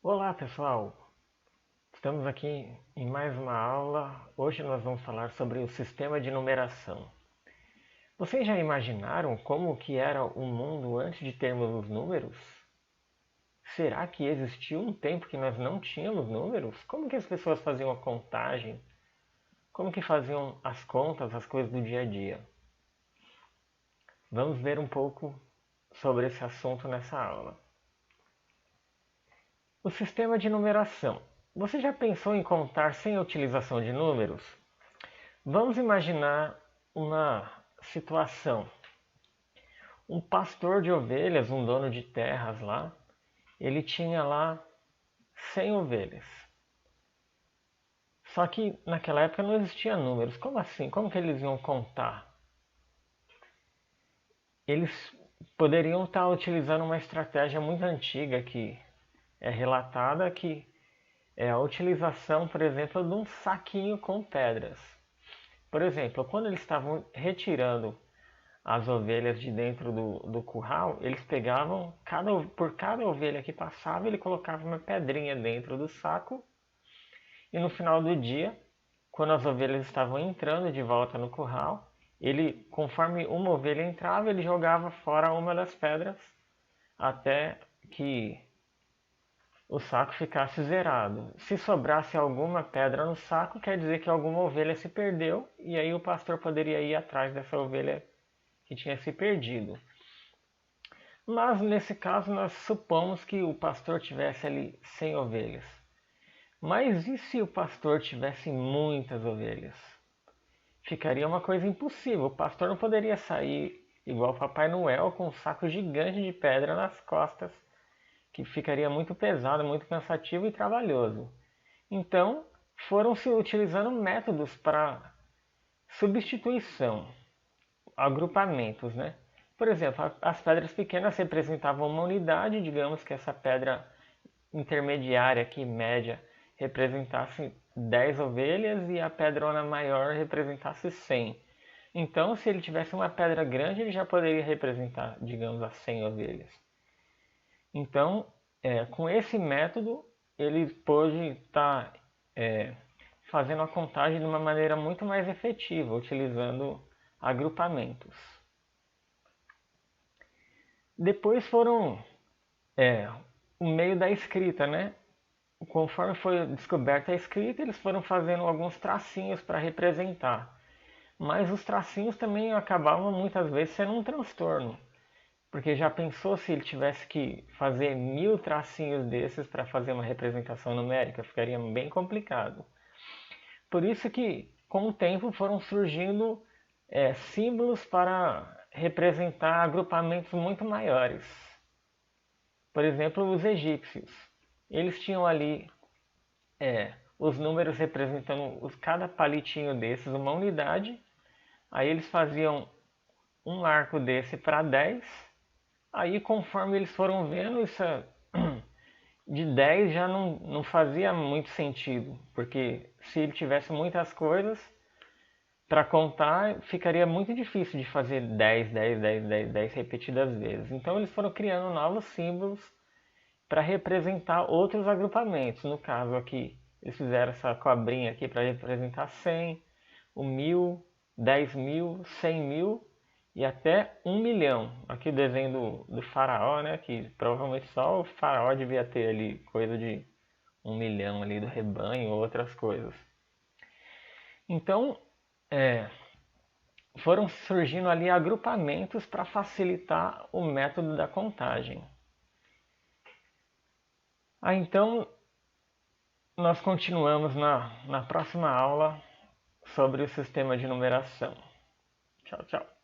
Olá pessoal, estamos aqui em mais uma aula. Hoje nós vamos falar sobre o sistema de numeração. Vocês já imaginaram como que era o mundo antes de termos os números? Será que existiu um tempo que nós não tínhamos números? Como que as pessoas faziam a contagem? Como que faziam as contas, as coisas do dia a dia? Vamos ver um pouco sobre esse assunto nessa aula. O sistema de numeração. Você já pensou em contar sem a utilização de números? Vamos imaginar uma situação. Um pastor de ovelhas, um dono de terras lá, ele tinha lá 100 ovelhas. Só que naquela época não existia números. Como assim? Como que eles iam contar? Eles poderiam estar utilizando uma estratégia muito antiga que é relatada, que é a utilização, por exemplo, de um saquinho com pedras. Por exemplo, quando eles estavam retirando as ovelhas de dentro do curral, eles pegavam, por cada ovelha que passava, ele colocava uma pedrinha dentro do saco. E no final do dia, quando as ovelhas estavam entrando de volta no curral, ele, conforme uma ovelha entrava, ele jogava fora uma das pedras até que o saco ficasse zerado. Se sobrasse alguma pedra no saco, quer dizer que alguma ovelha se perdeu, e aí o pastor poderia ir atrás dessa ovelha que tinha se perdido. Mas nesse caso nós supomos que o pastor tivesse ali 100 ovelhas. Mas e se o pastor tivesse muitas ovelhas? Ficaria uma coisa impossível. O pastor não poderia sair igual Papai Noel com um saco gigante de pedra nas costas, que ficaria muito pesado, muito cansativo e trabalhoso. Então, foram se utilizando métodos para substituição, agrupamentos, né? Por exemplo, as pedras pequenas representavam uma unidade, digamos que essa pedra intermediária aqui, média, representasse 10 ovelhas e a pedrona maior representasse 100. Então, se ele tivesse uma pedra grande, ele já poderia representar, digamos, as 100 ovelhas. Então, com esse método, ele pôde estar fazendo a contagem de uma maneira muito mais efetiva, utilizando agrupamentos. Depois foram o meio da escrita, né? Conforme foi descoberta a escrita, eles foram fazendo alguns tracinhos para representar. Mas os tracinhos também acabavam muitas vezes sendo um transtorno. Porque já pensou se ele tivesse que fazer 1000 tracinhos desses para fazer uma representação numérica? Ficaria bem complicado. Por isso que, com o tempo, foram surgindo símbolos para representar agrupamentos muito maiores. Por exemplo, os egípcios. Eles tinham ali os números representando cada palitinho desses uma unidade. Aí eles faziam um arco desse para 10. Aí conforme eles foram vendo, isso de 10 já não fazia muito sentido. Porque se ele tivesse muitas coisas para contar, ficaria muito difícil de fazer 10, 10, 10, 10, 10 repetidas vezes. Então eles foram criando novos símbolos para representar outros agrupamentos. No caso aqui, eles fizeram essa cobrinha aqui para representar 100, o 1000, 10.000, 100.000 e até 1.000.000. Aqui o desenho do faraó, né? Que provavelmente só o faraó devia ter ali coisa de 1.000.000 ali do rebanho ou outras coisas. Então, foram surgindo ali agrupamentos para facilitar o método da contagem. Então, nós continuamos na próxima aula sobre o sistema de numeração. Tchau, tchau.